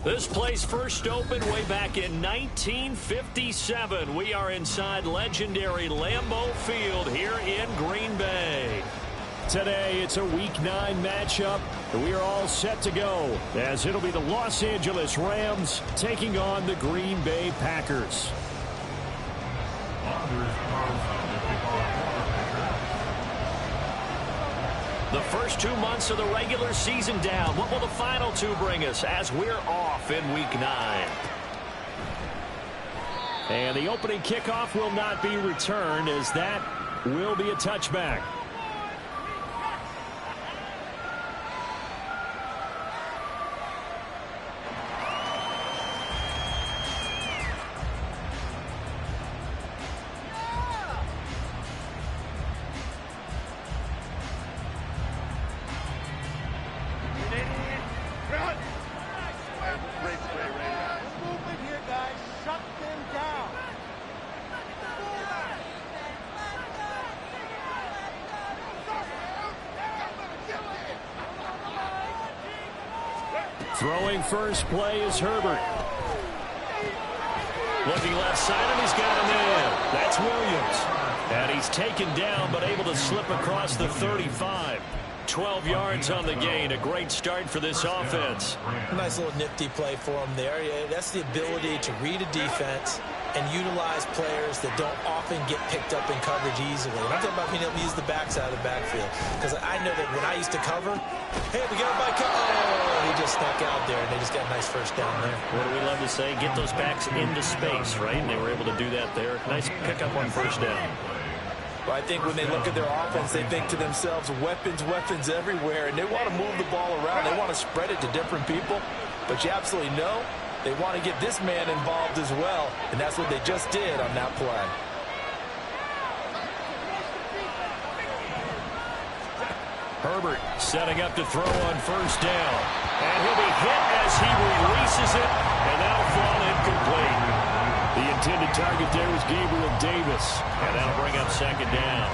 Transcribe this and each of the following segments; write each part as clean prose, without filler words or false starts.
This place first opened way back in 1957. We are inside legendary Lambeau Field here in Green Bay. Today, it's a Week 9 matchup. We are all set to go, as it'll be the Los Angeles Rams taking on the Green Bay Packers. The first 2 months of the regular season down. What will the final 2 bring us as we're off in Week 9? And the opening kickoff will not be returned, as that will be a touchback. Throwing first play is Herbert. Looking left side, and he's got him in. That's Williams. And he's taken down, but able to slip across the 35. 12 yards on the gain. A great start for this offense. Nice little nifty play for him there. Yeah, that's the ability to read a defense and utilize players that don't often get picked up in coverage easily. And I'm talking about being able to use the backside of the backfield. Because I know that when I used to cover, hey, we got him by he just snuck out there, and they just got a nice first down there. What do we love to say? Get those backs into space, right? And they were able to do that there. Nice pickup on first down. Well, I think when they look at their offense, they think to themselves, weapons, weapons everywhere, and they want to move the ball around. They want to spread it to different people, but you absolutely know they want to get this man involved as well, and that's what they just did on that play. Herbert setting up to throw on first down, and he'll be hit as he releases it, and that'll fall incomplete. The intended target there was Gabriel Davis, and that'll bring up second down.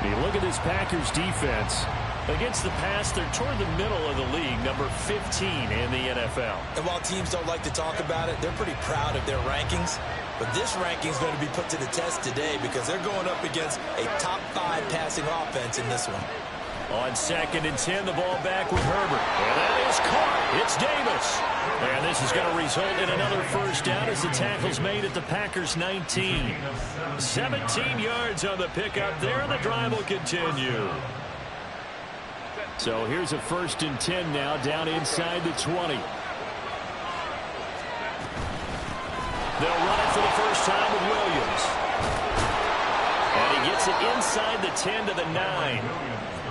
You look at this Packers defense. Against the pass, they're toward the middle of the league, number 15 in the NFL. And while teams don't like to talk about it, they're pretty proud of their rankings. But this ranking is going to be put to the test today because they're going up against a top 5 passing offense in this one. On 2nd and 10, the ball back with Herbert. And that is caught. It's Davis. And this is going to result in another first down as the tackle's made at the Packers' 19. 17 yards on the pickup there, and the drive will continue. So here's a 1st and 10 now, down inside the 20. They'll run it for the first time with Williams. And he gets it inside the 10 to the 9.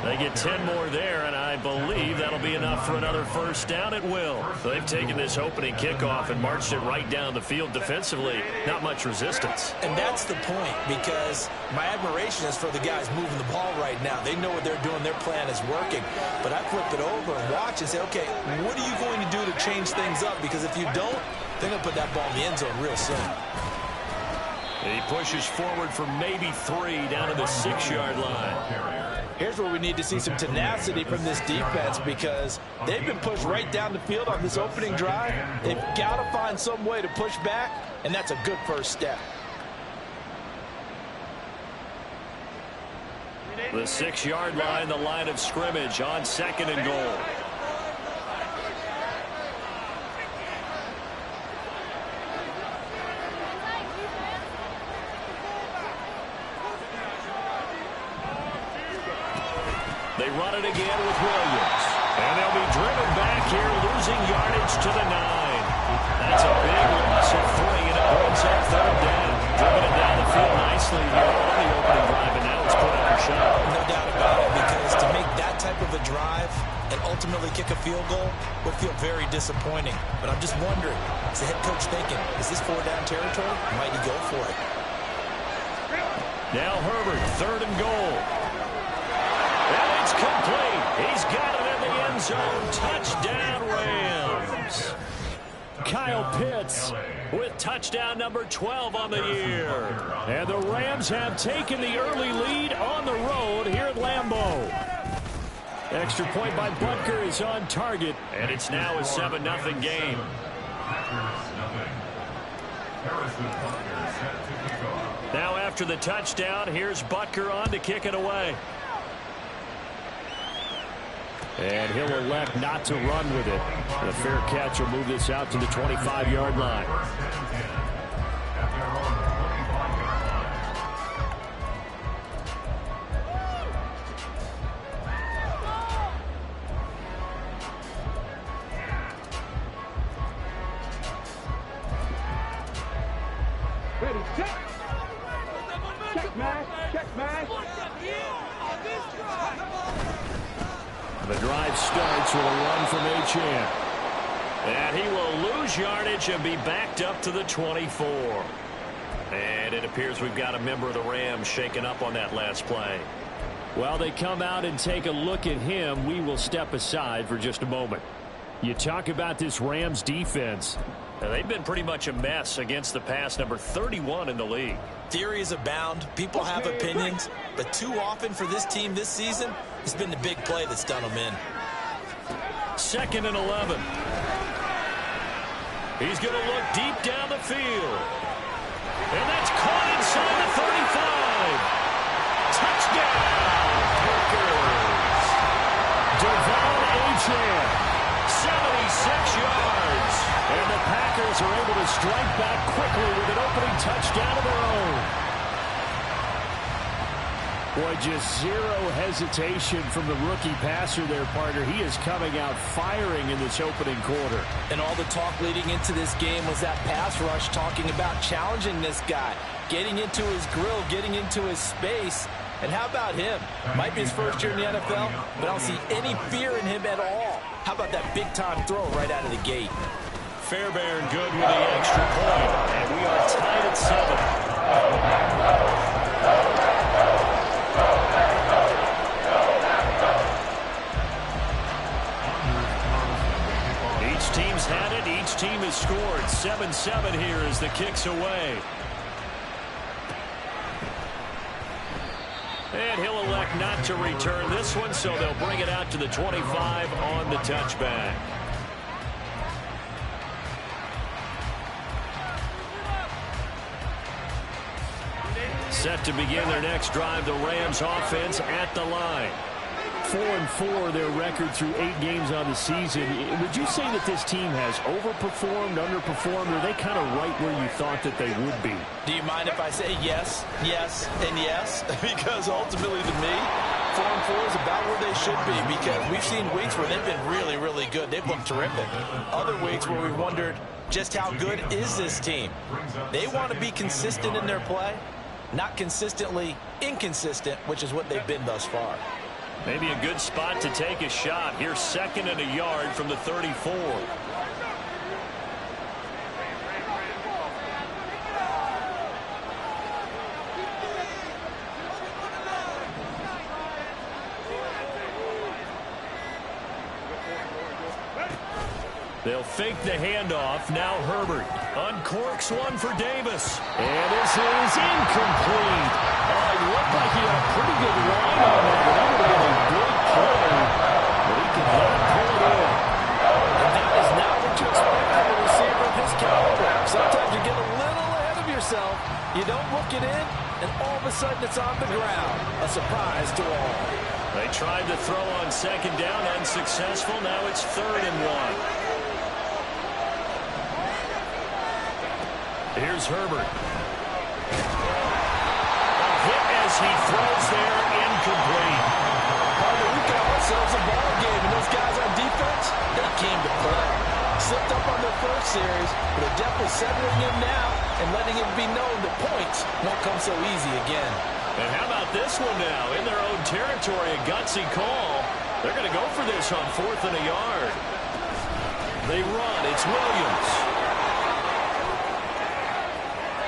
They get 10 more there, and I believe that'll be enough for another first down at will. They've taken this opening kickoff and marched it right down the field defensively. Not much resistance. And that's the point, because my admiration is for the guys moving the ball right now. They know what they're doing. Their plan is working. But I flip it over and watch and say, okay, what are you going to do to change things up? Because if you don't, they're going to put that ball in the end zone real soon. And he pushes forward for maybe 3 down to the 6-yard line. Here's where we need to see some tenacity from this defense, because they've been pushed right down the field on this opening drive. They've got to find some way to push back, and that's a good first step. The 6-yard line, the line of scrimmage on 2nd and goal. They run it again with Williams. And they'll be driven back here, losing yardage to the 9. That's a big loss of 3, and it brings up 3rd down. Driven it down the field nicely here on the opening drive, and now it's put up a shot. No doubt about it, because to make that type of a drive and ultimately kick a field goal will feel very disappointing. But I'm just wondering, is the head coach thinking, is this 4-down territory? Might he go for it? Now Herbert, 3rd and goal. And it's complete. He's got it in the end zone. Touchdown, Rams. Kyle Pitts with touchdown number 12 on the year. And the Rams have taken the early lead on the road here at Lambeau. Extra point by Butker is on target, and it's now a 7-0 game. Now after the touchdown, here's Butker on to kick it away. And he'll elect not to run with it. The fair catch will move this out to the 25-yard line. Ready, check. Check, man. Check, man. The drive starts with a run from Achane. And he will lose yardage and be backed up to the 24. And it appears we've got a member of the Rams shaken up on that last play. While they come out and take a look at him, we will step aside for just a moment. You talk about this Rams defense. Now, they've been pretty much a mess against the pass, number 31 in the league. Theories abound. People have opinions. But too often for this team this season, it's been the big play that's done them in. 2nd and 11. He's going to look deep down the field. And that's caught inside the 35. Touchdown, Packers. Devon Achane, 76 yards. And the Packers are able to strike back quickly with an opening touchdown of their own. Boy, just zero hesitation from the rookie passer there, partner. He is coming out firing in this opening quarter. And all the talk leading into this game was that pass rush, talking about challenging this guy, getting into his grill, getting into his space. And how about him? Might be his first year in the NFL, but I don't see any fear in him at all. How about that big-time throw right out of the gate? Fairbairn good with the extra point, and we are tied at 7. Each team's had it. Each team has scored. 7-7 here as the kick's away. And he'll elect not to return this one, so they'll bring it out to the 25 on the touchback. Set to begin their next drive, the Rams offense at the line. 4-4 their record through 8 games on the season. Would you say that this team has overperformed, underperformed, or are they kind of right where you thought that they would be? Do you mind if I say yes, yes, and yes? Because ultimately to me, 4-4 is about where they should be, because we've seen weeks where they've been really, really good. They've looked terrific. Other weeks where we've wondered just how good is this team. They want to be consistent in their play, not consistently inconsistent, which is what they've been thus far. Maybe a good spot to take a shot. Here's 2nd and a yard from the 34. A They'll fake the handoff. Now Herbert uncorks one for Davis. And this is incomplete. Oh, it looked like he had a pretty good line on that, but that would have been a big play. But he could not pull it in. And that is not what you expect from a receiver of his caliber. Sometimes you get a little ahead of yourself. You don't look it in, and all of a sudden it's on the ground. A surprise to all. They tried to throw on 2nd down, unsuccessful. Now it's 3rd and 1. Here's Herbert. A hit as he throws there, incomplete. We've got ourselves a ball game, and those guys on defense, they came to play. Slipped up on their first series, but they're definitely settling him now and letting it be known the points won't come so easy again. And how about this one now? In their own territory, a gutsy call. They're going to go for this on 4th and a yard. They run. It's Williams.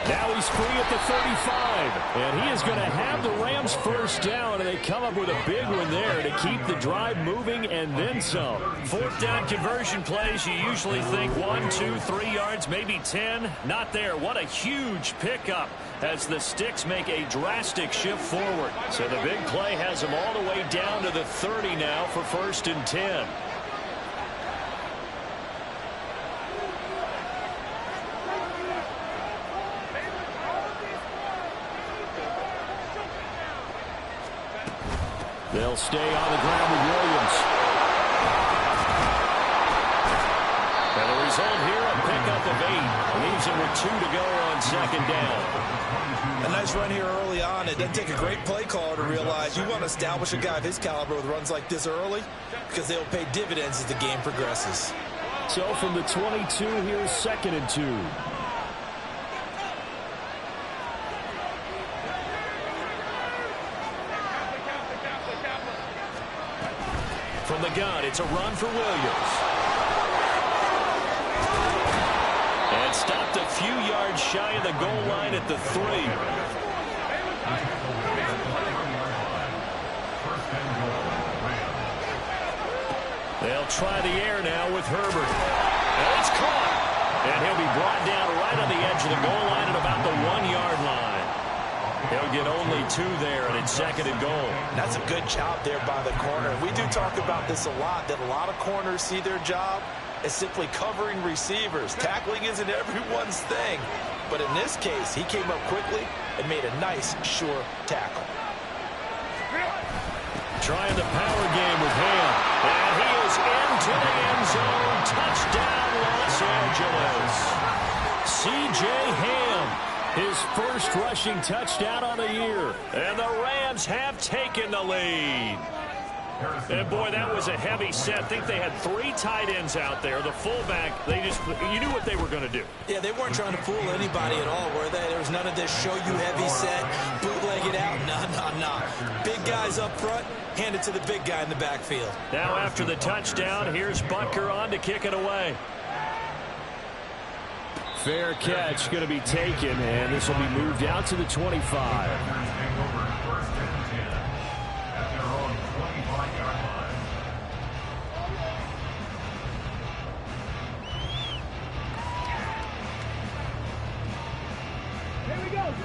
Now he's free at the 35, and he is going to have the Rams first down, and they come up with a big one there to keep the drive moving and then some. 4th down conversion plays, you usually think 1, 2, 3 yards, maybe 10. Not there. What a huge pickup as the Sticks make a drastic shift forward. So the big play has them all the way down to the 30 now for 1st and 10. They'll stay on the ground with Williams. And the result here, a pickup of 8. Leaves him with 2 to go on second down. A nice run here early on. It doesn't take a great play caller to realize you want to establish a guy of his caliber with runs like this early because they'll pay dividends as the game progresses. So from the 22, here's 2nd and 2. From the gun, it's a run for Williams. And stopped a few yards shy of the goal line at the 3. They'll try the air now with Herbert. And it's caught. And he'll be brought down right on the edge of the goal line at about the 1-yard line. He'll get only 2 there, and it's 2nd and goal. That's a good job there by the corner. We do talk about this a lot, that a lot of corners see their job as simply covering receivers. Tackling isn't everyone's thing. But in this case, he came up quickly and made a nice, sure tackle. Trying the power game with Ham. And he is into the end zone. Touchdown, Los Angeles. C.J. Ham. His first rushing touchdown on the year. And the Rams have taken the lead. And boy, that was a heavy set. I think they had 3 tight ends out there. The fullback, you knew what they were going to do. Yeah, they weren't trying to fool anybody at all, were they? There was none of this show you heavy set, bootleg it out. No. Big guys up front, hand it to the big guy in the backfield. Now after the touchdown, here's Butker on to kick it away. Fair catch going to be taken, and this will be moved out to the 25.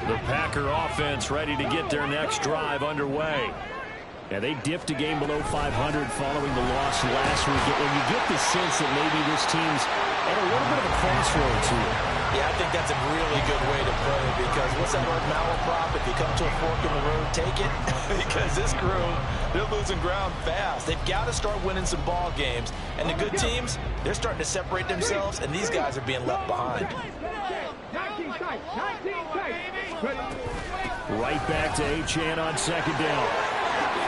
The Packer offense ready to get their next drive underway. Yeah, they dipped a game below 500 following the loss last week. And you get the sense that maybe this team's at a little bit of a crossroads here. Yeah, I think that's a really good way to put it, because what's that old malaprop? If you come to a fork in the road, take it. Because this crew, they're losing ground fast. They've got to start winning some ball games. And the good teams, they're starting to separate themselves, and these guys are being left behind. Right back to Achane on 2nd down.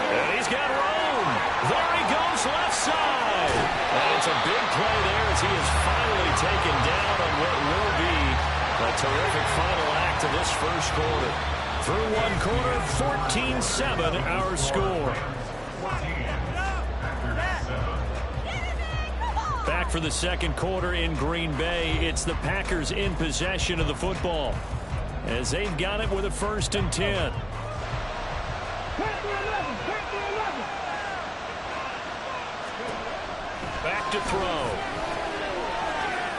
And he's got room. There he goes left side. And it's a big play there as he is finally taken down on what will be a terrific final act of this first quarter. Through one quarter, 14-7 our score. Back for the second quarter in Green Bay. It's the Packers in possession of the football as they've got it with a 1st and 10. Back to throw.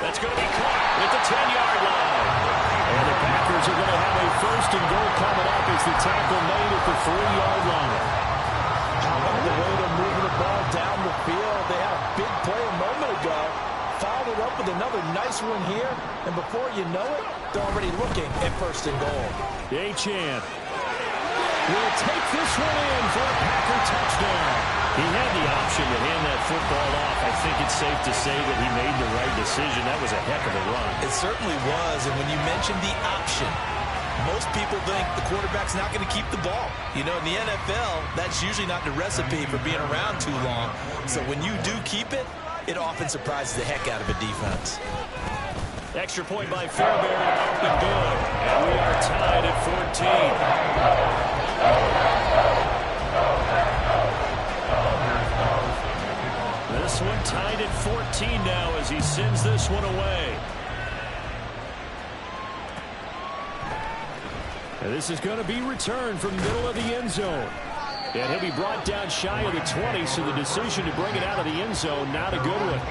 That's going to be caught at the 10-yard line. And the Packers are going to have a 1st and goal coming up as the tackle made at the 3-yard line. How about the way they're moving the ball down the field? They had a big play a moment ago. Followed it up with another nice one here. And before you know it, they're already looking at 1st and goal. Achane will take this one in for a Packer touchdown. He had the option to hand that football off. I think it's safe to say that he made the right decision. That was a heck of a run. It certainly was. And when you mentioned the option, most people think the quarterback's not going to keep the ball. You know, in the NFL, that's usually not the recipe for being around too long. So when you do keep it, it often surprises the heck out of a defense. Extra point by Fairbairn, up and good. And we are tied at 14. This one tied at 14 now as he sends this one away. And this is going to be returned from the middle of the end zone. And he'll be brought down shy of the 20, so the decision to bring it out of the end zone, not a good one.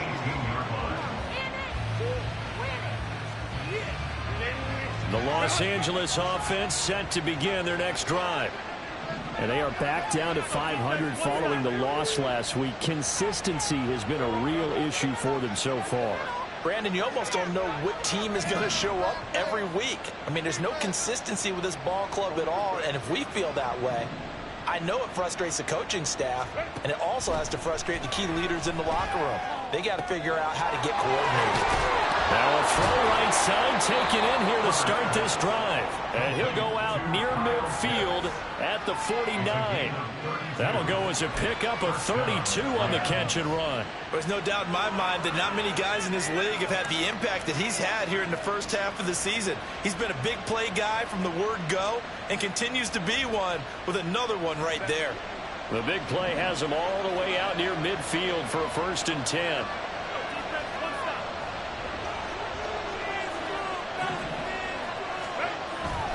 The Los Angeles offense set to begin their next drive. And they are back down to 500 following the loss last week. Consistency has been a real issue for them so far. Brandon, you almost don't know what team is going to show up every week. I mean, there's no consistency with this ball club at all, and if we feel that way, I know it frustrates the coaching staff, and it also has to frustrate the key leaders in the locker room. They got to figure out how to get coordinated. Now a throw right side taken in here to start this drive. And he'll go out near midfield at the 49. That'll go as a pickup of 32 on the catch and run. There's no doubt in my mind that not many guys in this league have had the impact that he's had here in the first half of the season. He's been a big play guy from the word go and continues to be one with another one right there. The big play has him all the way out near midfield for a 1st and 10.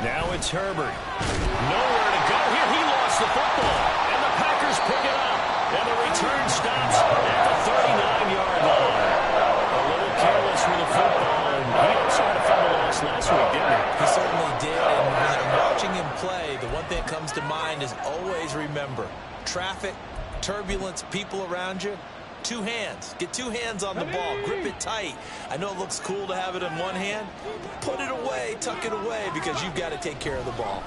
Now it's Herbert. Nowhere to go here. He lost the football. And the Packers pick it up. And the return stops at the 39-yard line. A little careless with the football. And he also had a fumble loss last week, didn't he? He certainly did. And when I'm watching him play, the one thing that comes to mind is always remember, traffic, turbulence, people around you. 2 hands. Get 2 hands on the ball. Grip it tight. I know it looks cool to have it in one hand. Put it away. Tuck it away because you've got to take care of the ball.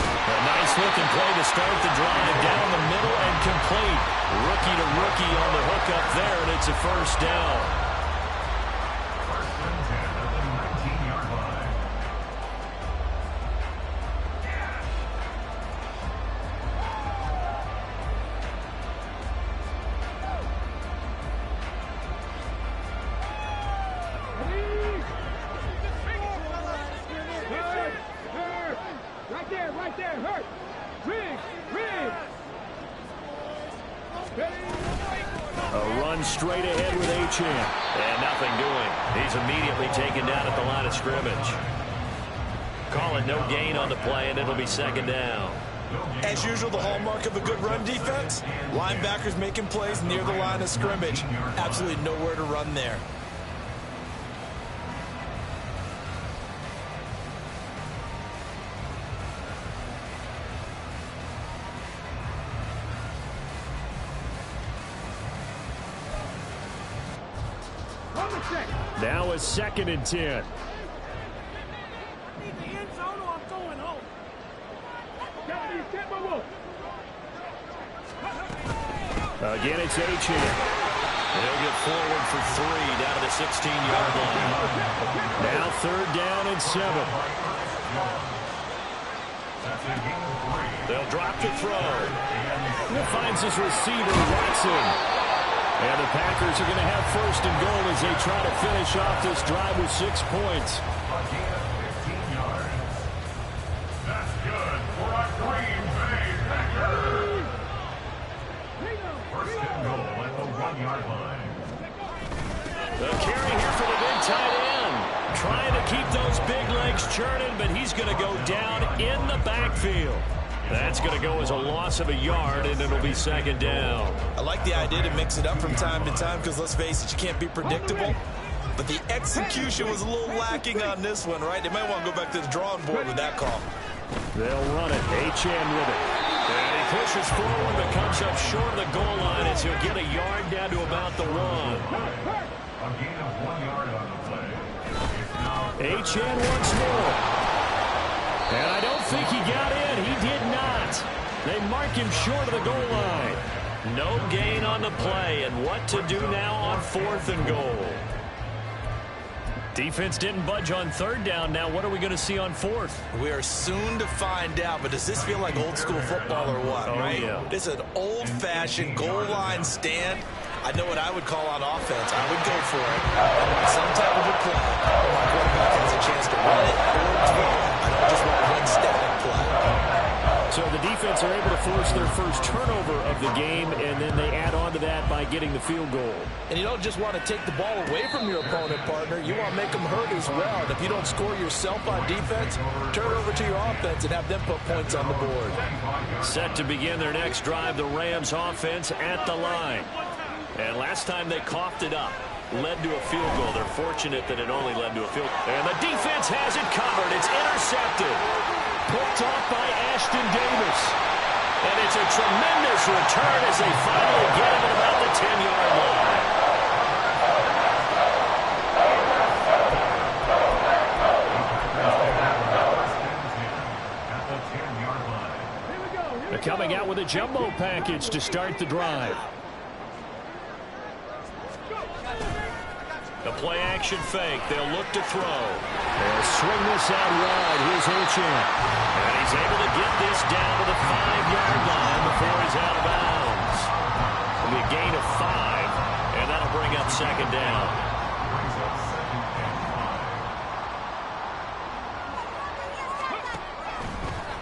A nice looking play to start the drive down the middle and complete. Rookie to rookie on the hook up there, and it's a 1st down. A run straight ahead with Achane. And nothing doing. He's immediately taken down at the line of scrimmage. Call it no gain on the play, and it'll be 2nd down. As usual, the hallmark of a good run defense, linebackers making plays near the line of scrimmage. Absolutely nowhere to run there. Now a 2nd and 10. Again, it's Achane. He'll get forward for 3 down to the 16-yard line. Now 3rd down and 7. They'll drop to throw. He finds his receiver, Watson. And the Packers are going to have 1st and goal as they try to finish off this drive with 6 points. That's good for a Green Bay Packers. 1st and goal at the 1-yard line. The carry here for the big tight end. Trying to keep those big legs churning, but he's going to go down in the backfield. That's going to go as a loss of a yard, and it'll be 2nd down. I like the idea to mix it up from time to time because, let's face it, you can't be predictable. But the execution was a little lacking on this one, right? They might want to go back to the drawing board with that call. They'll run it. Achane with it. And he pushes forward but comes up short of the goal line as he'll get a yard down to about the 1. A gain of 1 yard on the play. Achane once more. And I don't think he got in. He did not. They mark him short of the goal line. No gain on the play. And what to do now on 4th and goal? Defense didn't budge on 3rd down. Now what are we going to see on 4th? We are soon to find out, but does this feel like old school football or what, right? Yeah. This is an old-fashioned goal line stand. I know what I would call on offense. I would go for it. I want some type of a play. My quarterback has a chance to run it or throw it. I don't just want one static play. So the defense are able to force their first turnover of the game, and then they add on to that by getting the field goal. And you don't just want to take the ball away from your opponent, partner. You want to make them hurt as well. And if you don't score yourself on defense, turn it over to your offense and have them put points on the board. Set to begin their next drive, the Rams offense at the line. And last time they coughed it up, led to a field goal. They're fortunate that it only led to a field goal. And the defense has it covered. It's intercepted. Picked off by Ashton Davis. And it's a tremendous return as they finally get him at about the 10-yard line. At the 10-yard They're coming out with a jumbo package to start the drive. The play action fake. They'll look to throw. They'll swing this out wide. Here's Hilchamp. And he's able to get this down to the 5-yard line before he's out of bounds. It'll be a gain of 5, and that'll bring up second down.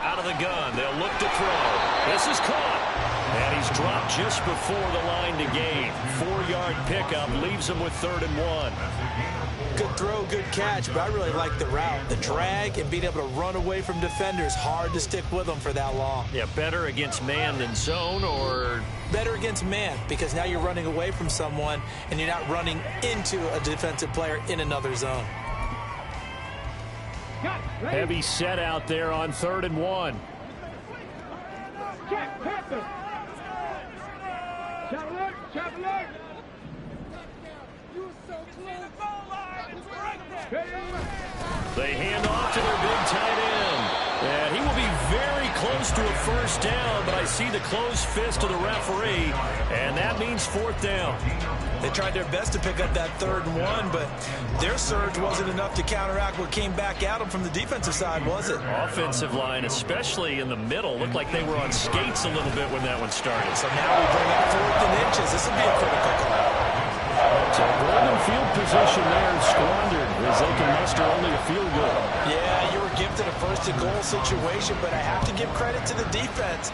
Out of the gun. They'll look to throw. This is caught. And he's dropped just before the line to gain. 4-yard pickup leaves him with 3rd and 1. Good throw, good catch, but I really like the route. The drag and being able to run away from defenders, hard to stick with them for that long. Yeah, better against man than zone, or? Better against man, because now you're running away from someone and you're not running into a defensive player in another zone. Heavy set out there on 3rd and 1. Check, Panther. Chop alert, chop alert. You so close. They hand off to their big tight end. And he will be very close to a first down, but I see the closed fist of the referee, and that means 4th down. They tried their best to pick up that 3rd and 1, but their surge wasn't enough to counteract what came back at them from the defensive side, was it? Offensive line, especially in the middle, looked like they were on skates a little bit when that one started. So now we bring up 4th and inches. This will be a critical call. So golden field position there squandered as they can muster only a field goal. Yeah, you were gifted a 1st and goal situation, but I have to give credit to the defense.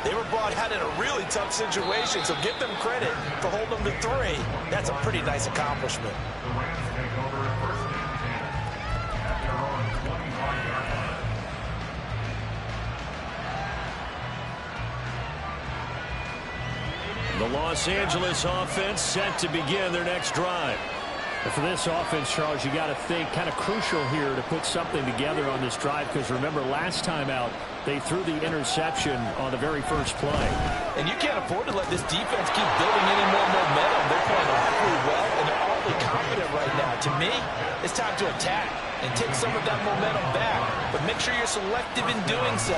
They were brought out in a really tough situation, so give them credit for holding them to 3. That's a pretty nice accomplishment. The Rams take over at 1st and 10 at their own 25-yard line. The Los Angeles offense set to begin their next drive. And for this offense, Charles, you got to think kind of crucial here to put something together on this drive, because remember last time out they threw the interception on the very first play. And you can't afford to let this defense keep building any more momentum. They're playing awfully well, and they're awfully confident right now. To me, it's time to attack and take some of that momentum back. But make sure you're selective in doing so.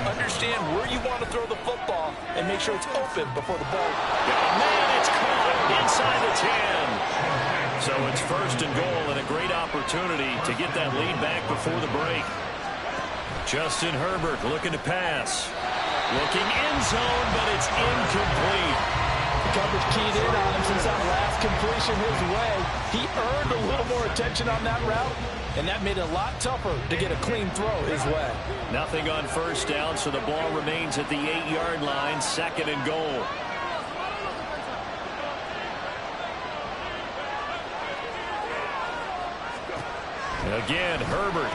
Understand where you want to throw the football and make sure it's open before the ball. Man, it's caught inside the 10. So it's 1st and goal, and a great opportunity to get that lead back before the break. Justin Herbert looking to pass. Looking end zone, but it's incomplete. The coverage keyed in on him since that last completion his way. He earned a little more attention on that route, and that made it a lot tougher to get a clean throw his way. Nothing on 1st down, so the ball remains at the 8-yard line, 2nd and goal. Again, Herbert.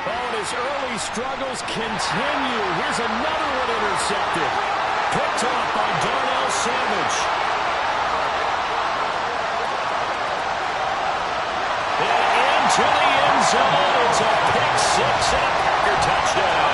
Oh, and his early struggles continue. Here's another one intercepted. Picked off by Darnell Savage. And into the end zone. It's a pick-6 and a Packer touchdown.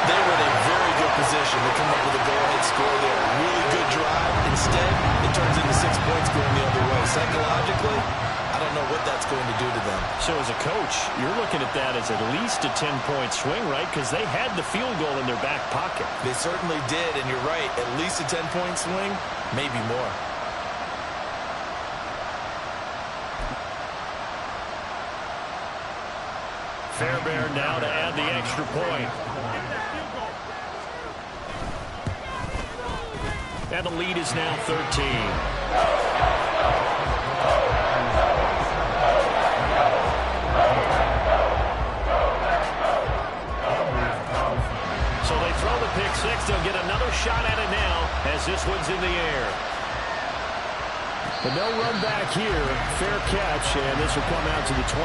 They were in a very good position to come up with a go-ahead score there. Really good drive. Instead, it turns into 6 points going the other way. Psychologically, I don't know what that's going to do to them. So as a coach, you're looking at that as at least a 10-point swing, right? Because they had the field goal in their back pocket. They certainly did, and you're right. At least a 10-point swing, maybe more. Fairbairn now to add the extra point. And the lead is now 13. Pick-6, they'll get another shot at it now as this one's in the air. But no run back here. Fair catch, and this will come out to the 25.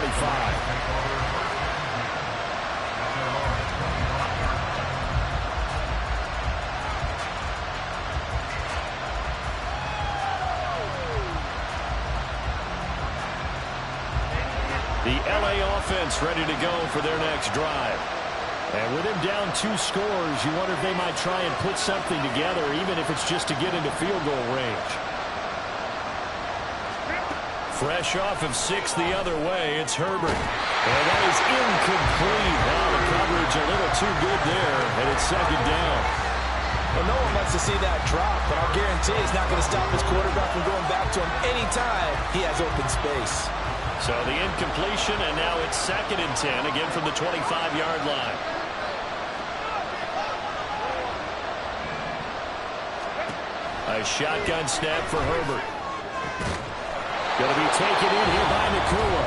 The LA offense ready to go for their next drive. And with him down 2 scores, you wonder if they might try and put something together, even if it's just to get into field goal range. Fresh off of 6 the other way, it's Herbert. And that is incomplete. Now the coverage a little too good there, and it's second down. Well, no one wants to see that drop, but I'll guarantee it's not going to stop his quarterback from going back to him anytime he has open space. So the incompletion, and now it's 2nd and 10, again from the 25-yard line. A shotgun snap for Herbert. Going to be taken in here by Nacua.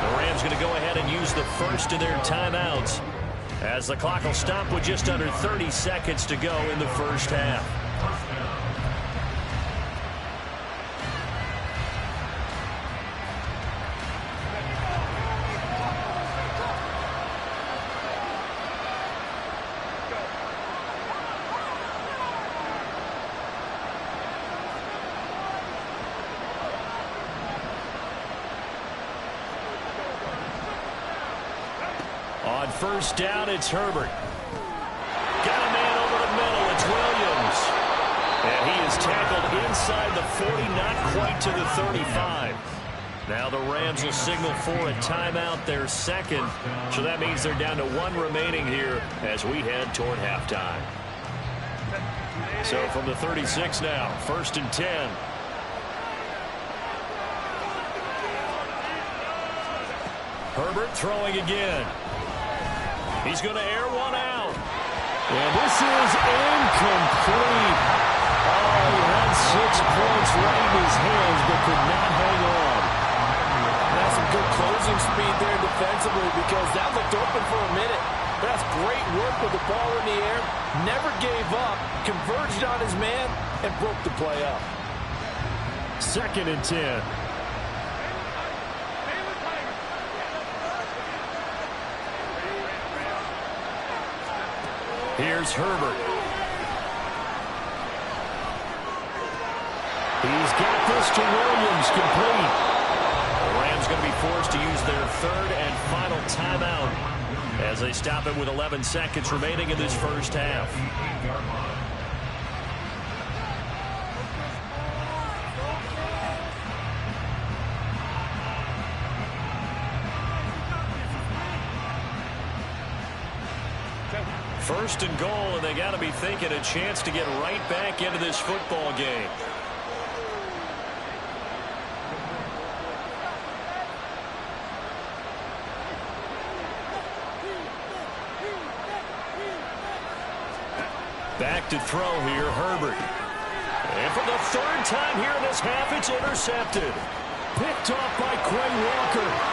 The Rams going to go ahead and use the first of their timeouts, as the clock will stop with just under 30 seconds to go in the first half. On first down, it's Herbert. Got a man over the middle. It's Williams. And he is tackled inside the 40, not quite to the 35. Now the Rams will signal for a timeout, their second. So that means they're down to 1 remaining here as we head toward halftime. So from the 36 now, 1st and 10. Herbert throwing again. He's going to air one out. And this is incomplete. Oh, he had 6 points right in his hands, but could not hang on. That's some good closing speed there defensively, because that looked open for a minute. But that's great work with the ball in the air. Never gave up, converged on his man, and broke the play up. 2nd and 10. Here's Herbert. He's got this to Williams, complete. The Rams going to be forced to use their 3rd and final timeout as they stop it with 11 seconds remaining in this first half. First and goal, and they got to be thinking a chance to get right back into this football game. Back to throw here, Herbert. And for the 3rd time here in this half, it's intercepted. Picked off by Quay Walker.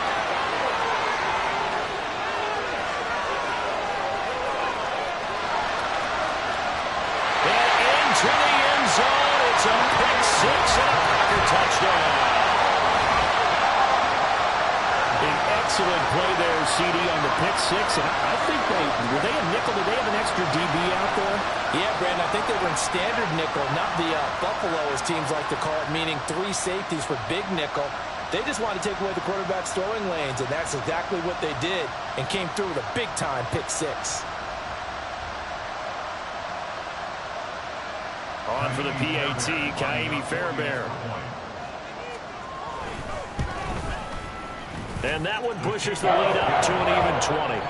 To the end zone, it's a pick 6 and a Packer touchdown. An excellent play there, CD, on the pick 6. And I think were they a nickel? Did they have an extra DB out there? Yeah, Brandon, I think they were in standard nickel, not the Buffalo, as teams like to call it, meaning 3 safeties for big nickel. They just wanted to take away the quarterback's throwing lanes, and that's exactly what they did, and came through with a big-time pick 6. On for the PAT, Ka'imi Fairbairn. And that one pushes the lead up to an even 20.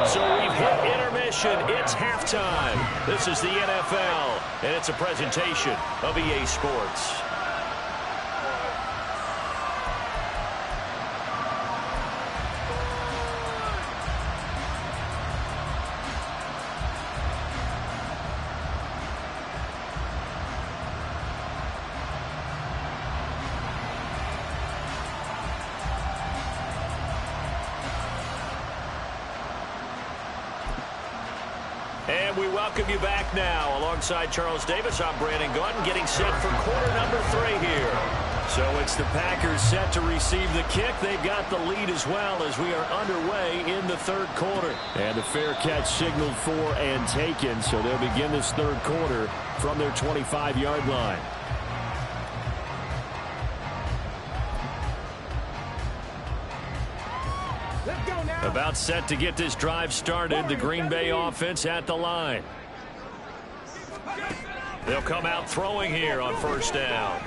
So we've hit intermission. It's halftime. This is the NFL, and it's a presentation of EA Sports. And we welcome you back now. Alongside Charles Davis, I'm Brandon Gaudin, getting set for quarter number 3 here. So it's the Packers set to receive the kick. They've got the lead as well as we are underway in the 3rd quarter. And the fair catch signaled for and taken, so they'll begin this 3rd quarter from their 25-yard line. About set to get this drive started. The Green Bay offense at the line. They'll come out throwing here on first down.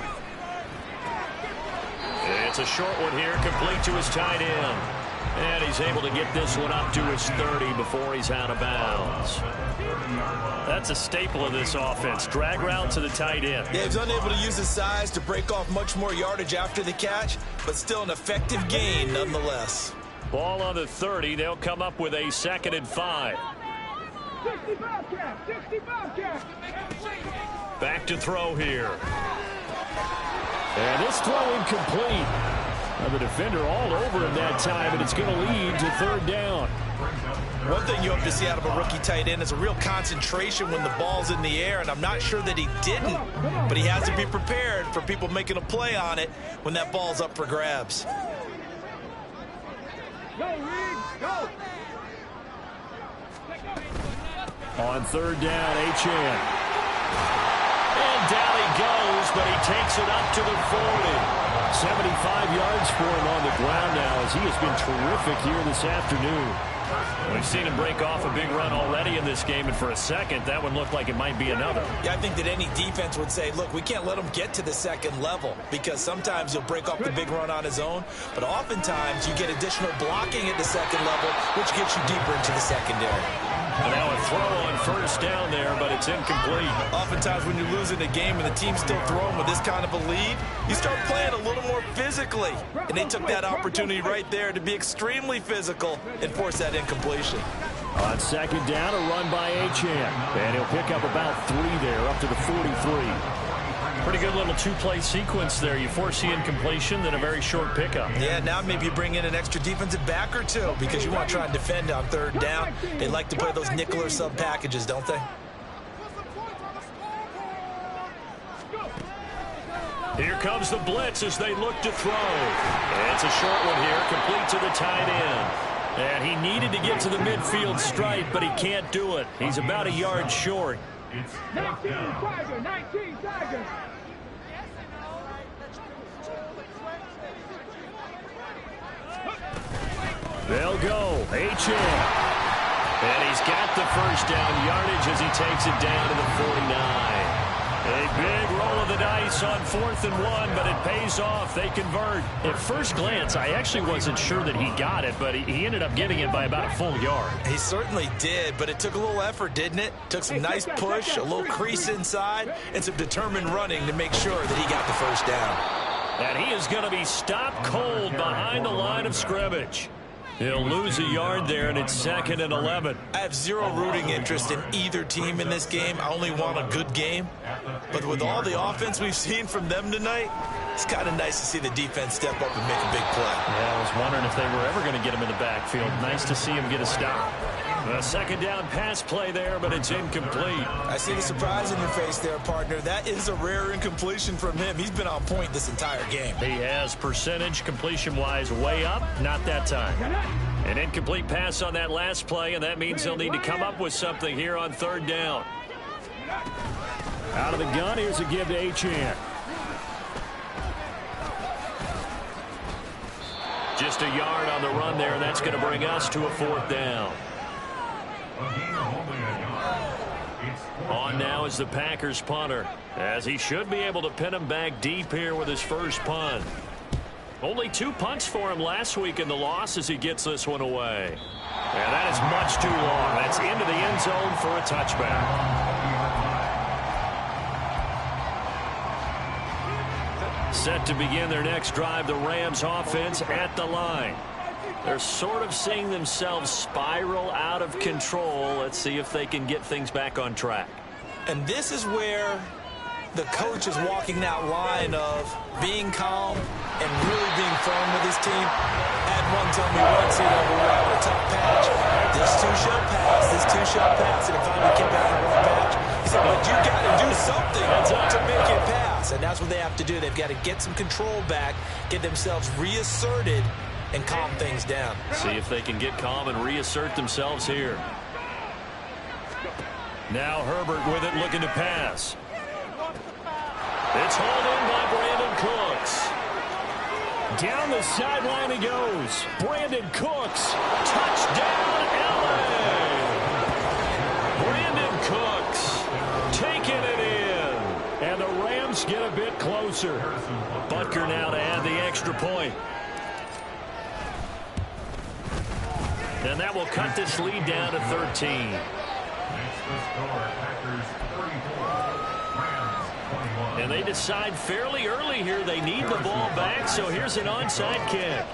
It's a short one here, complete to his tight end. And he's able to get this one up to his 30 before he's out of bounds. That's a staple of this offense. Drag route to the tight end. Yeah, he's unable to use his size to break off much more yardage after the catch, but still an effective gain nonetheless. Ball on the 30. They'll come up with a 2nd and 5. 65 cap. Back to throw here. And this throw incomplete. Now the defender all over him that time, and it's going to lead to 3rd down. One thing you hope to see out of a rookie tight end is a real concentration when the ball's in the air, and I'm not sure that he didn't, but he has to be prepared for people making a play on it when that ball's up for grabs. Go, Reed, go. On 3rd down, Achane. And down he goes, but he takes it up to the 40. 75 yards for him on the ground now, as he has been terrific here this afternoon. We've seen him break off a big run already in this game, and for a second, that one looked like it might be another. Yeah, I think that any defense would say, look, we can't let him get to the 2nd level, because sometimes he'll break off the big run on his own, but oftentimes you get additional blocking at the 2nd level, which gets you deeper into the secondary. And now a throw on 1st down there, but it's incomplete. Oftentimes when you're losing a game and the team's still throwing with this kind of a lead, you start playing a little more physically. And they took that opportunity right there to be extremely physical and force that incompletion. On 2nd down, a run by Achane. And he'll pick up about 3 there, up to the 43. Pretty good little 2-play sequence there. You force the incompletion, then a very short pickup. Yeah, now maybe you bring in an extra defensive back or two because you want to try and defend on 3rd down. They like to play those nickel or sub packages, don't they? Here comes the blitz as they look to throw. And it's a short one here, complete to the tight end. And he needed to get to the midfield stripe, but he can't do it. He's about a yard short. 19 Tiger, 19 Tiger. They'll go. Achane. And he's got the 1st down yardage as he takes it down to the 49. A big roll of the dice on 4th and 1, but it pays off. They convert. At first glance, I actually wasn't sure that he got it, but he ended up getting it by about a full yard. He certainly did, but it took a little effort, didn't it? Took some nice push, a little crease inside, and some determined running to make sure that he got the 1st down. And he is going to be stopped cold behind the line of scrimmage. He'll lose a yard there, and it's 2nd and 11. I have zero rooting interest in either team in this game. I only want a good game. But with all the offense we've seen from them tonight, it's kind of nice to see the defense step up and make a big play. Yeah, I was wondering if they were ever going to get him in the backfield. Nice to see him get a stop. A 2nd down pass play there, but it's incomplete. I see the surprise in your face there, partner. That is a rare incompletion from him. He's been on point this entire game. He has percentage completion-wise way up, not that time. An incomplete pass on that last play, and that means he'll need to come up with something here on 3rd down. Out of the gun, here's a give to Achane. Just a yard on the run there, and that's going to bring us to a 4th down. On now is the Packers punter, as he should be able to pin him back deep here with his 1st punt. Only 2 punts for him last week in the loss as he gets this one away. And that is much too long. That's into the end zone for a touchback. Set to begin their next drive, the Rams offense at the line. They're sort of seeing themselves spiral out of control. Let's see if they can get things back on track. And this is where the coach is walking that line of being calm and really being firm with his team. Had one tell me once, we were out of a tough patch. This too shall pass, this too shall pass. And if finally get back in the patch, he said, but you got to do something to make it pass. And that's what they have to do. They've got to get some control back, get themselves reasserted, and calm things down. See if they can get calm and reassert themselves here. Now Herbert with it, looking to pass. It's hauled in by Brandon Cooks. Down the sideline he goes. Brandon Cooks. Touchdown, LA. Brandon Cooks taking it in. And the Rams get a bit closer. Butker now to add the extra point. And that will cut this lead down to 13. Makes the score Packers 34, Rams 21. And they decide fairly early here they need the ball back, so here's an onside kick.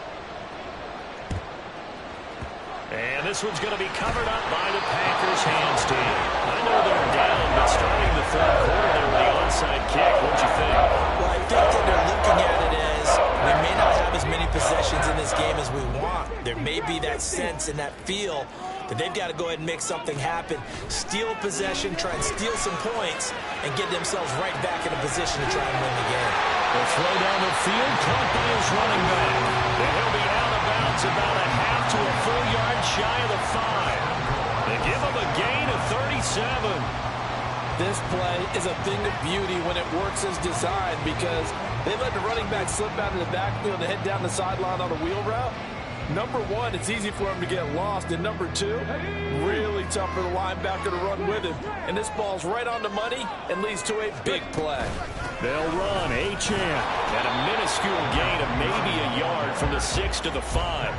And this one's going to be covered up by the Packers hands team. I know they're down, but starting the third quarter there with the onside kick, what'd you think? Well, I think that they're looking at it as we may not have as many possessions in this game as we want. There may be that sense and that feel that they've got to go ahead and make something happen. Steal possession, try and steal some points, and get themselves right back in a position to try and win the game. They'll throw down the field, caught by his running back. And he'll be out of bounds about a half to a full yard shy of the 5. They give him a gain of 37. This play is a thing of beauty when it works as designed because they let the running back slip out of the backfield to head down the sideline on a wheel route. Number one, it's easy for him to get lost. And number two, really tough for the linebacker to run with him. And this ball's right on the money and leads to a big play. They'll run Achane at a minuscule gain of maybe a yard from the 6 to the 5.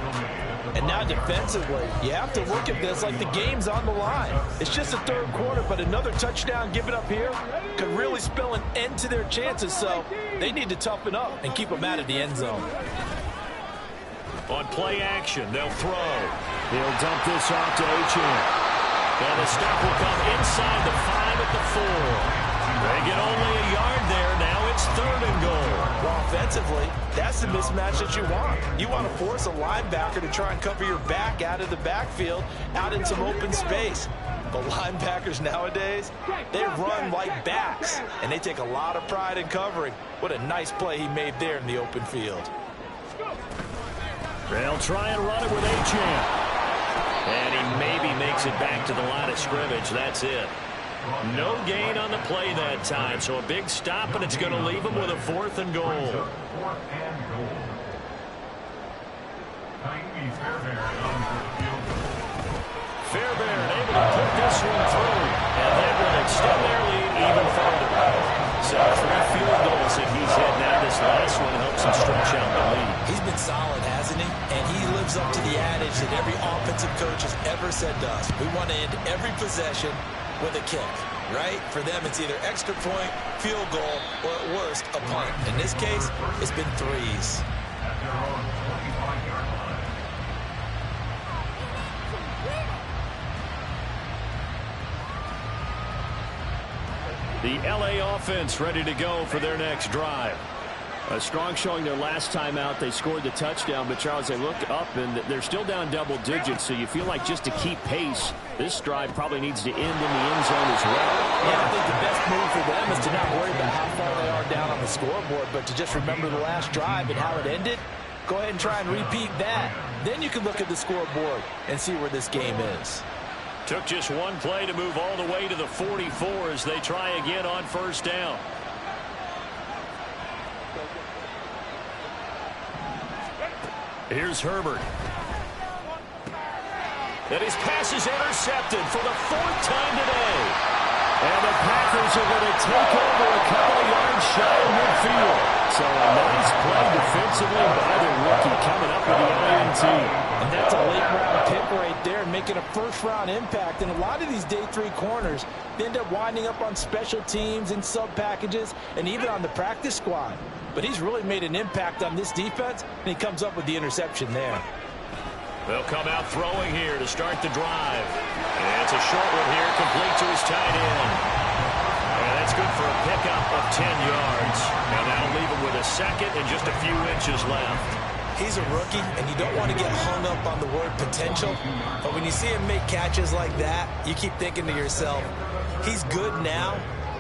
And now defensively, you have to look at this like the game's on the line. It's just the third quarter, but another touchdown given up here could really spell an end to their chances. So they need to toughen up and keep them out of the end zone. On play action, they'll throw. He'll dump this off to Achane. And the stop will come inside the 5 at the 4. They get only a yard there. Now it's 3rd and goal. Well, offensively, that's the mismatch that you want. You want to force a linebacker to try and cover your back out of the backfield, out in some open space. But linebackers nowadays, they run like backs, and they take a lot of pride in covering. What a nice play he made there in the open field. They'll try and run it with Achane. And he maybe makes it back to the line of scrimmage. That's it. No gain on the play that time, so a big stop, and it's going to leave him with a 4th and goal. 4th and goal. Tyree Fairbairn on the field goal. Fairbairn able to put this one through, and that will extend their lead even further. So 3 field goals that he's hit. Now this last one helps him stretch out the lead. He's been solid, hasn't he? And he lives up to the adage that every offensive coach has ever said to us. We want to end every possession with a kick, right? For them, it's either extra point, field goal, or at worst, a punt. In this case, it's been 3s. At their own 25-yard line. The LA offense ready to go for their next drive. A strong showing their last time out. They scored the touchdown, but Charles, they look up and they're still down double digits, so you feel like just to keep pace, this drive probably needs to end in the end zone as well. Yeah, I think the best move for them is to not worry about how far they are down on the scoreboard, but to just remember the last drive and how it ended. Go ahead and try and repeat that. Then you can look at the scoreboard and see where this game is. Took just one play to move all the way to the 44 as they try again on 1st down. Here's Herbert. And his pass is intercepted for the 4th time today. And the Packers are going to take over a couple of yards shy of midfield. So a nice play defensively by the rookie coming up with the INT. And that's a late-round pick right there, making a first-round impact. And a lot of these day 3 corners, they end up winding up on special teams and sub-packages and even on the practice squad. But he's really made an impact on this defense, and he comes up with the interception there. They'll come out throwing here to start the drive. And it's a short one here, complete to his tight end. And that's good for a pickup of 10 yards. And that'll leave him with a 2nd and just a few inches left. He's a rookie, and you don't want to get hung up on the word potential. But when you see him make catches like that, you keep thinking to yourself, he's good now.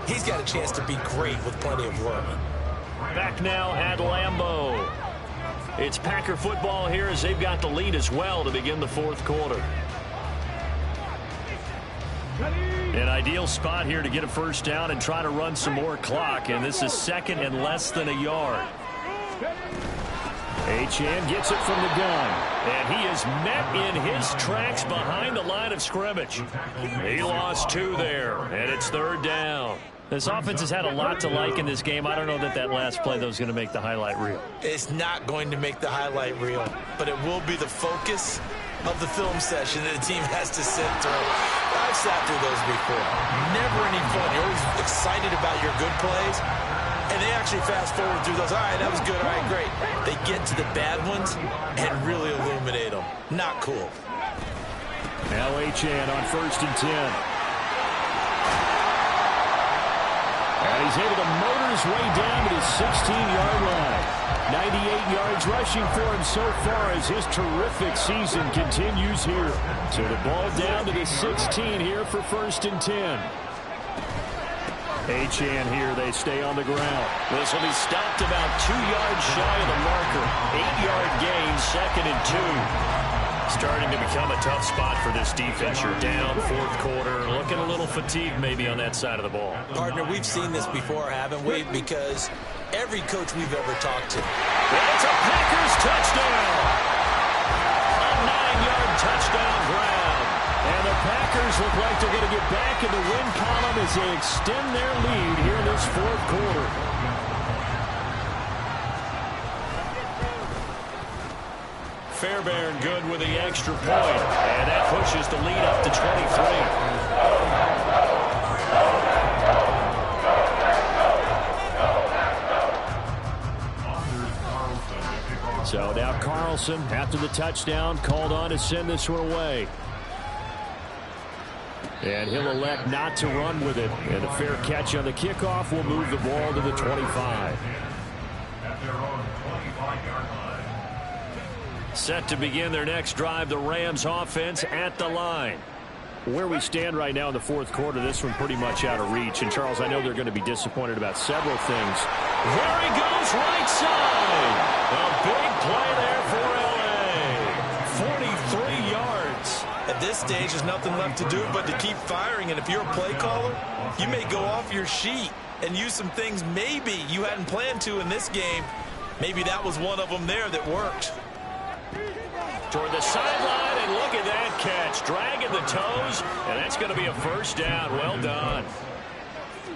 He's got a chance to be great with plenty of work. Back now at Lambeau. It's Packer football here as they've got the lead as well to begin the 4th quarter. An ideal spot here to get a 1st down and try to run some more clock. And this is 2nd and less than a yard. Achane gets it from the gun. And he is met in his tracks behind the line of scrimmage. He lost 2 there. And it's 3rd down. This offense has had a lot to like in this game. I don't know that last play, though, is going to make the highlight reel. It's not going to make the highlight reel, but it will be the focus of the film session that a team has to sit through. I've sat through those before. Never any fun. You're always excited about your good plays, and they actually fast forward through those. All right, that was good. All right, great. They get to the bad ones and really illuminate them. Not cool. Now Achane on 1st and 10. And he's able to motor his way down to the 16-yard line. 98 yards rushing for him so far as his terrific season continues here. So the ball down to the 16 here for 1st and 10. Achane here, they stay on the ground. This will be stopped about 2 yards shy of the marker. 8-yard gain, 2nd and 2. Starting to become a tough spot for this defense. You're down, 4th quarter, looking a little fatigued maybe on that side of the ball. Partner, we've seen this before, haven't we? Because every coach we've ever talked to. It's a Packers touchdown. A 9-yard touchdown grab. And the Packers look like they're going to get back in the win column as they extend their lead here in this 4th quarter. Fairbairn good with the extra point. And that pushes the lead up to 23. So now Carlson, after the touchdown, called on to send this one away. And he'll elect not to run with it. And a fair catch on the kickoff will move the ball to the 25. At their own 25-yard line. Set to begin their next drive, the Rams offense at the line. Where we stand right now in the 4th quarter, this one pretty much out of reach. And, Charles, I know they're going to be disappointed about several things. There he goes, right side. A big play there for L.A. 43 yards. At this stage, there's nothing left to do but to keep firing. And if you're a play caller, you may go off your sheet and use some things maybe you hadn't planned to in this game. Maybe that was one of them there that worked. Toward the sideline, and look at that catch. Dragging the toes, and that's going to be a 1st down. Well done.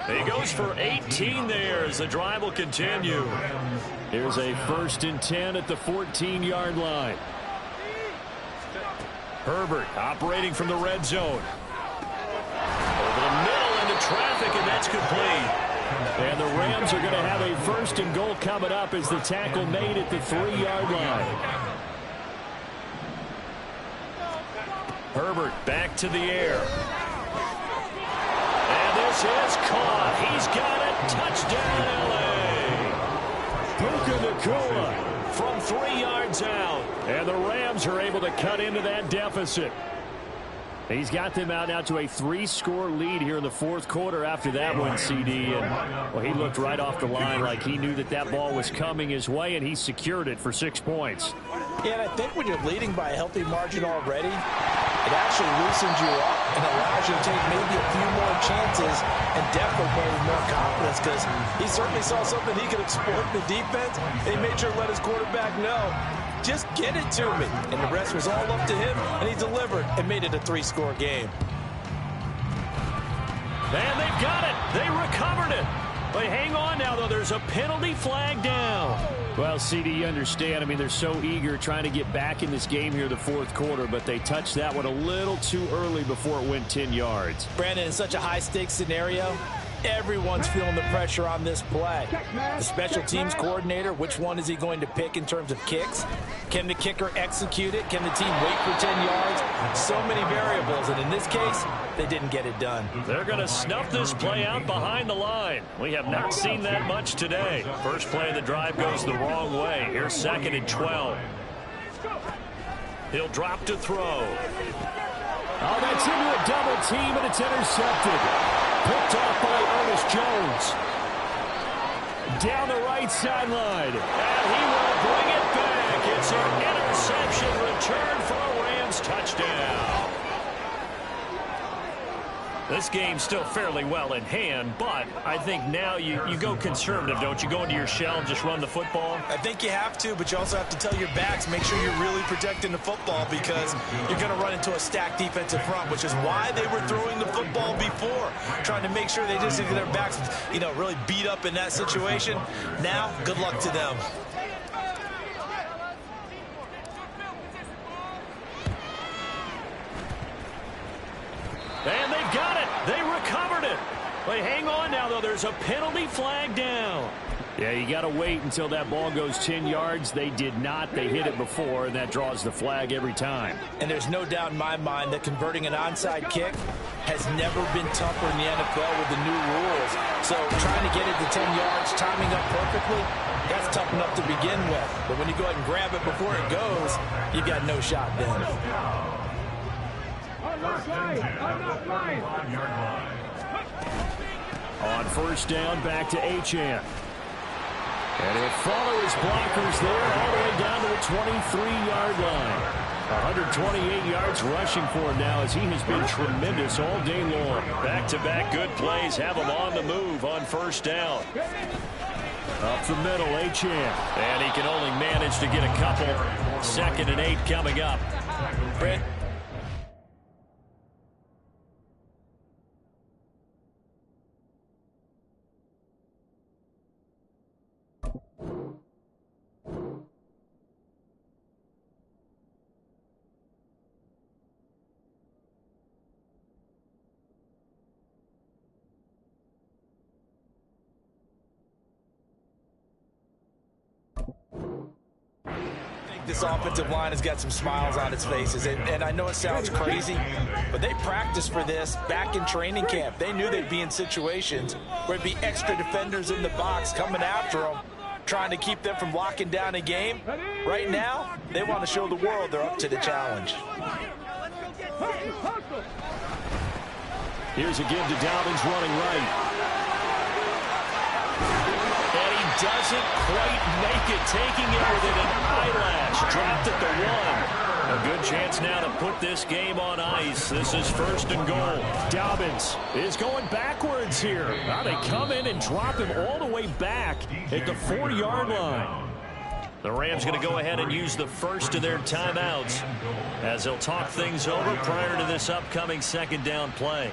He goes for 18 there as the drive will continue. Here's a 1st and 10 at the 14-yard line. Herbert operating from the red zone. Over the middle into traffic, and that's complete. And the Rams are going to have a 1st and goal coming up as the tackle made at the 3-yard line. Herbert back to the air. And this is caught. He's got it. Touchdown, L.A. Puka Nacua from 3 yards out. And the Rams are able to cut into that deficit. He's got them out now to a 3-score lead here in the 4th quarter after that one, CD. And, well, he looked right off the line like he knew that that ball was coming his way, and he secured it for 6 points. Yeah, and I think when you're leading by a healthy margin already, it actually loosens you up and allows you to take maybe a few more chances and definitely play with more confidence because he certainly saw something he could exploit in the defense. And he made sure to let his quarterback know, just get it to me. And the rest was all up to him, and he delivered and made it a 3-score game. And they've got it. They recovered it. But hang on now, though. There's a penalty flag down. Well, CD, you understand. I mean, they're so eager trying to get back in this game here in the 4th quarter, but they touched that one a little too early before it went 10 yards. Brandon, in such a high-stakes scenario, everyone's feeling the pressure on this play. The special teams coordinator, which one is he going to pick in terms of kicks? Can the kicker execute it? Can the team wait for 10 yards? So many variables, and in this case, they didn't get it done. They're going to snuff this play out behind the line. We have not seen that much today. First play of the drive goes the wrong way. Here's 2nd and 12. He'll drop to throw. Oh, that's into a double team, and it's intercepted. Picked off by Ernest Jones. Down the right sideline. And he will bring it back. It's an interception return for a Rams touchdown. This game's still fairly well in hand, but I think now you go conservative, don't you? Go into your shell and just run the football? I think you have to, but you also have to tell your backs, make sure you're really protecting the football because you're going to run into a stacked defensive front, which is why they were throwing the football before, trying to make sure they just get their backs, really beat up in that situation. Now, good luck to them. they've got it. They recovered it. But hang on now, though. There's a penalty flag down. Yeah, you got to wait until that ball goes 10 yards. They did not. They hit it before, and that draws the flag every time. And there's no doubt in my mind that converting an onside kick has never been tougher in the NFL with the new rules. So trying to get it to 10 yards, timing up perfectly, that's tough enough to begin with. But when you go ahead and grab it before it goes, you've got no shot then. I'm not lying. I'm not lying. 5-yard line. On first down, back to Achane. And he'll follow his blockers there all the way down to the 23-yard line. 128 yards rushing for him now as he has been tremendous all day long. Back-to-back good plays have him on the move on first down. Up the middle, Achane. And he can only manage to get a couple. 2nd and 8 coming up. Brent. This offensive line has got some smiles on its faces, and I know it sounds crazy, but they practiced for this back in training camp. They knew they'd be in situations where it'd be extra defenders in the box coming after them, trying to keep them from locking down a game. Right now, they want to show the world they're up to the challenge. Here's a give to Dobbins running right. And he doesn't quite make it, taking it within an eyelash. Dropped at the 1. A good chance now to put this game on ice. This is 1st and goal. Dobbins is going backwards here. Now they come in and drop him all the way back at the 4-yard line. The Rams going to go ahead and use the first of their timeouts as they'll talk things over prior to this upcoming 2nd down play.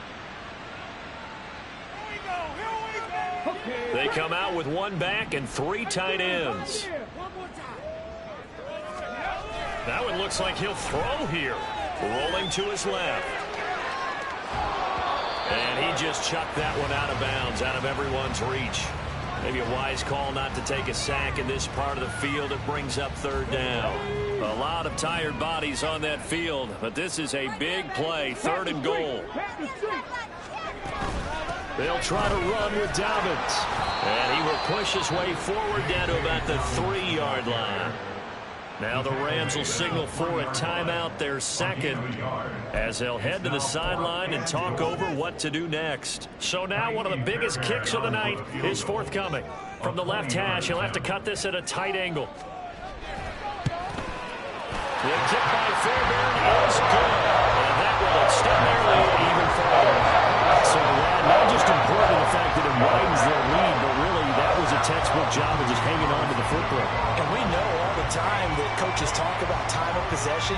They come out with 1 back and 3 tight ends. That one looks like he'll throw here. Rolling to his left. And he just chucked that one out of bounds, out of everyone's reach. Maybe a wise call not to take a sack in this part of the field. It brings up 3rd down. A lot of tired bodies on that field, but this is a big play. 3rd and goal. They'll try to run with Dobbins. And he will push his way forward down to about the 3-yard line. Now the Rams will signal for a timeout, their 2nd, as they'll head to the sideline and talk over what to do next. So now one of the biggest kicks of the night is forthcoming. From the left hash, he'll have to cut this at a tight angle. The kick by Fairbairn is good. And that will extend their lead even further. So not just important the fact that it widens their lead, but really that was a textbook job of just hanging on to the football. And we know all the time that coaches talk about time of possession.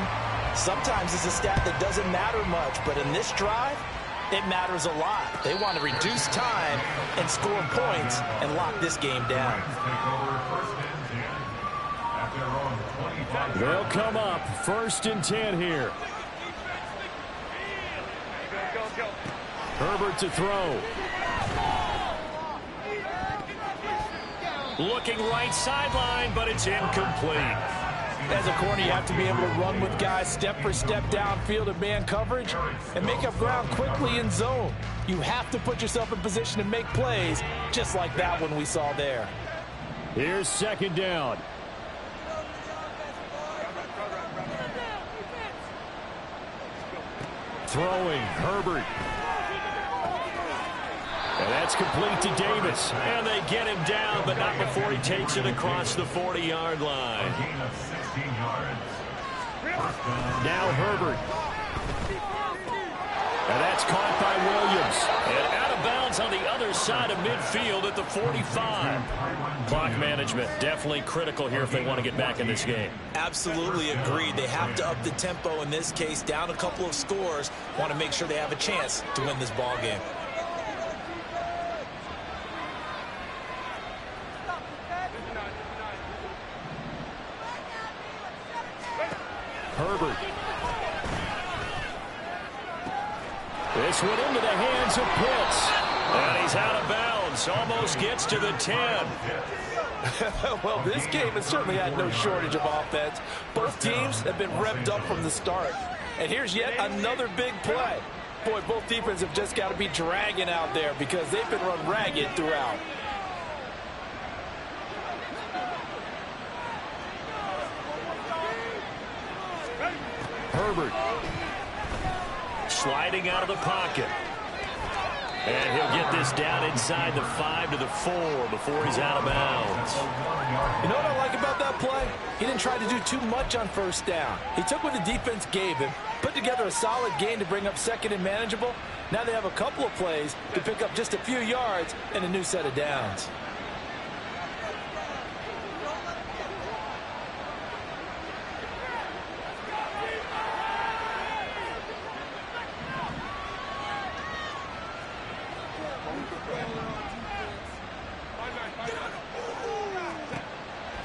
Sometimes it's a stat that doesn't matter much, but in this drive, it matters a lot. They want to reduce time and score points and lock this game down. They'll come up 1st and 10 here. Herbert to throw. Looking right sideline, but it's incomplete. As a corner, you have to be able to run with guys step for step downfield in man coverage and make up ground quickly in zone. You have to put yourself in position to make plays, just like that one we saw there. Here's 2nd down. Throwing, Herbert. And that's complete to Davis. And they get him down, but not before he takes it across the 40-yard line. Now Herbert. And that's caught by Williams. And out of bounds on the other side of midfield at the 45. Clock management definitely critical here if they want to get back in this game. Absolutely agreed. They have to up the tempo in this case, down a couple of scores. Want to make sure they have a chance to win this ball game. Herbert. This one into the hands of Pitts. And he's out of bounds. Almost gets to the 10. Well, this game has certainly had no shortage of offense. Both teams have been revved up from the start. And here's yet another big play. Boy, both defenses have just got to be dragging out there because they've been run ragged throughout. Herbert. Sliding out of the pocket. And he'll get this down inside the 5 to the 4 before he's out of bounds. You know what I like about that play? He didn't try to do too much on first down. He took what the defense gave him, put together a solid gain to bring up second and manageable. Now they have a couple of plays to pick up just a few yards and a new set of downs.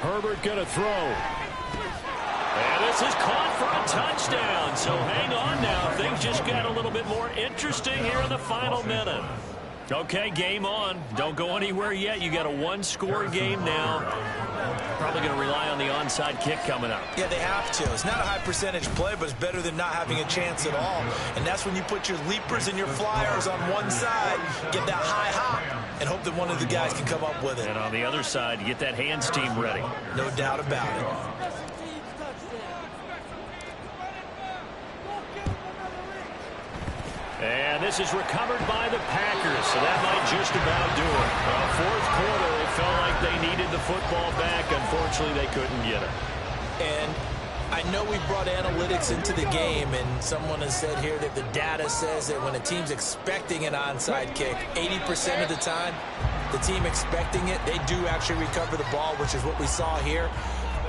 Herbert going to throw. And this is caught for a touchdown. So hang on now. Things just got a little bit more interesting here in the final minute. Okay, game on. Don't go anywhere yet. You got a one-score game now. Probably going to rely on the onside kick coming up. Yeah, they have to. It's not a high percentage play, but it's better than not having a chance at all. And that's when you put your leapers and your flyers on one side, get that high hop, and hope that one of the guys can come up with it. And on the other side, you get that hands team ready. No doubt about it. And this is recovered by the Packers, so that might just about do it. Fourth quarter, it felt like they needed the football back. Unfortunately, they couldn't get it. And I know we brought analytics into the game, and someone has said here that the data says that when a team's expecting an onside kick, 80% of the time, the team expecting it, they do actually recover the ball, which is what we saw here.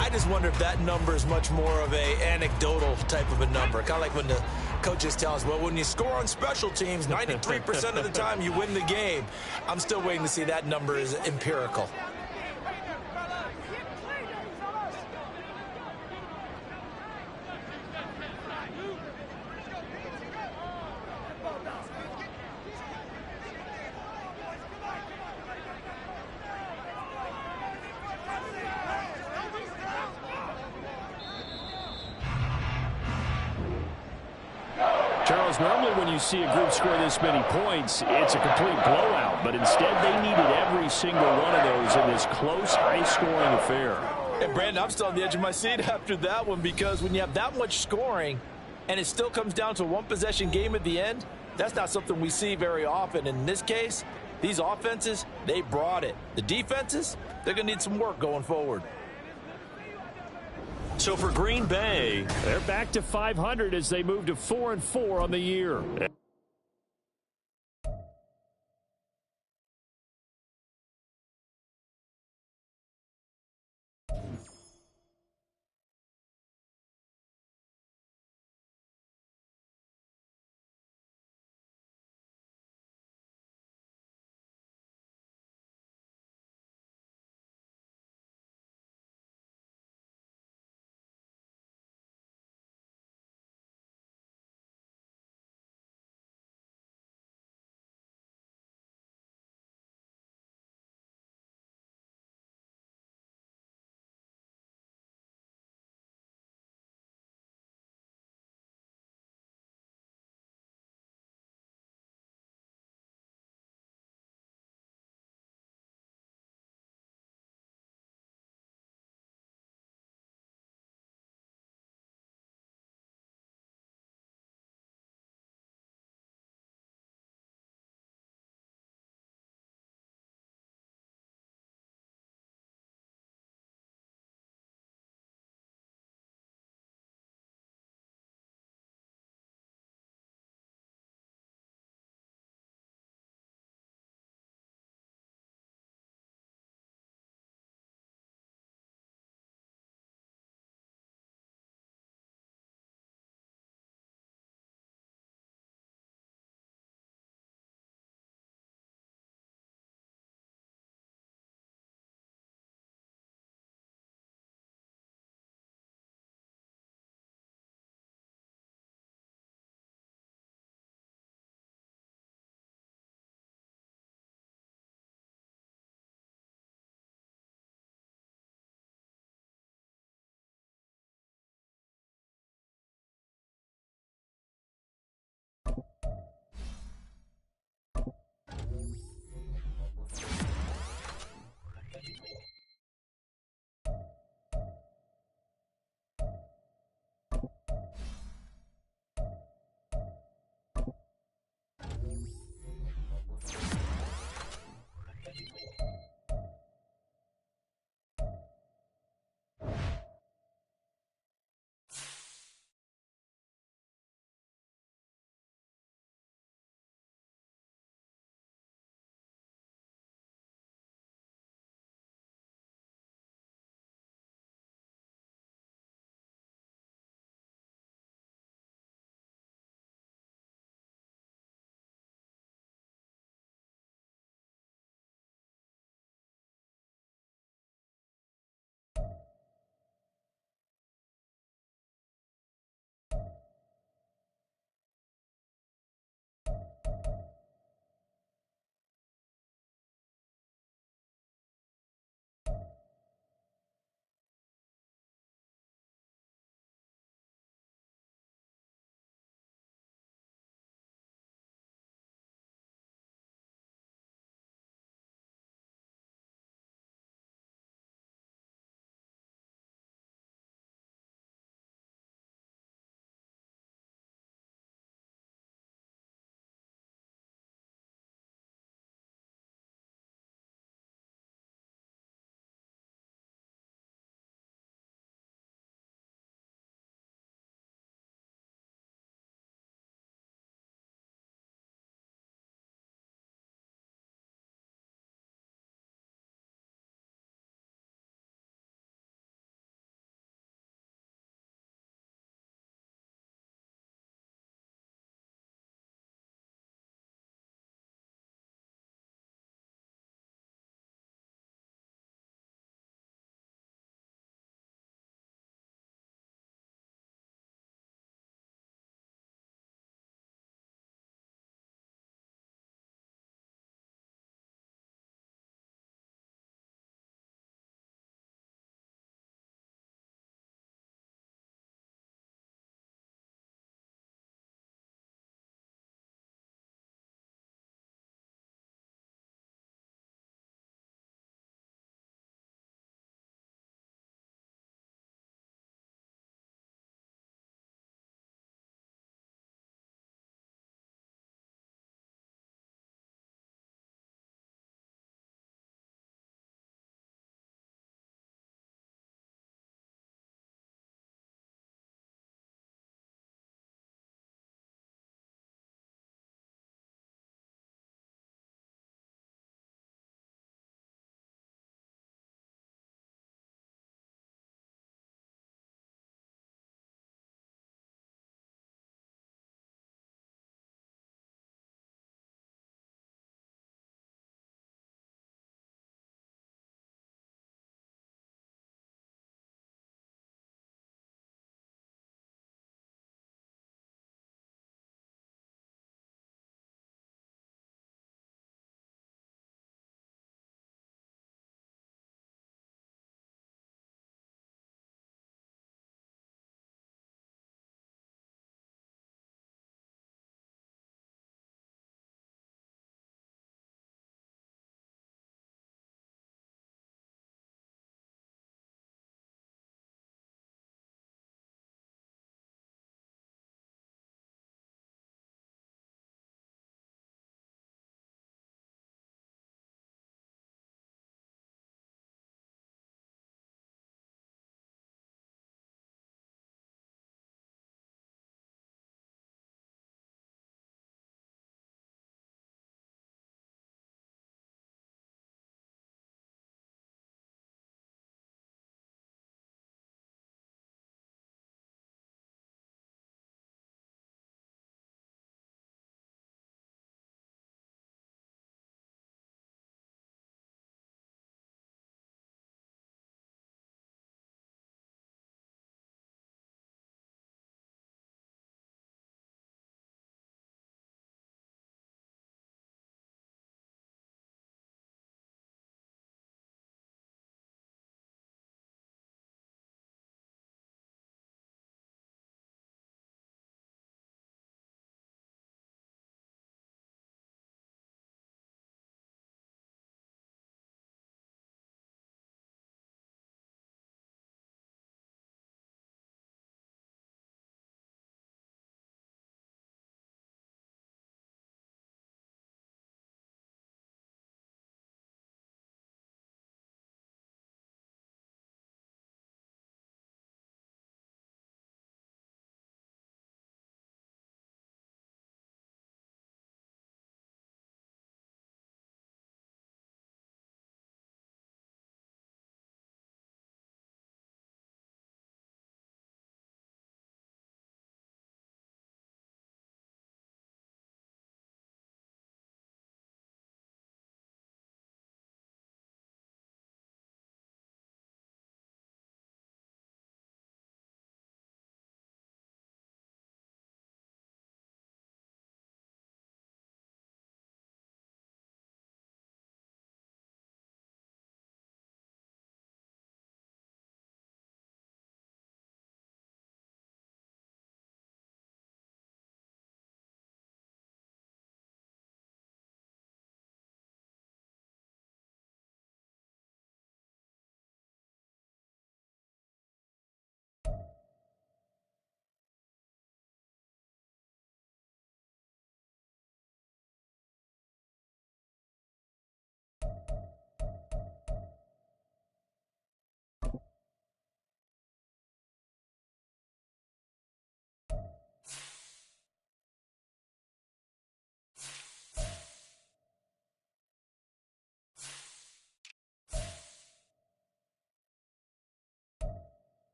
I just wonder if that number is much more of a anecdotal type of a number. Kind of like when the coaches tell us, well, when you score on special teams, 93% of the time you win the game. I'm still waiting to see that number is empirical. Charles, normally when you see a group score this many points, it's a complete blowout. But instead, they needed every single one of those in this close, high-scoring affair. And, Brandon, I'm still on the edge of my seat after that one because when you have that much scoring and it still comes down to a one-possession game at the end, that's not something we see very often. In this case, these offenses, they brought it. The defenses, they're going to need some work going forward. So for Green Bay, they're back to 500 as they move to 4-4 on the year.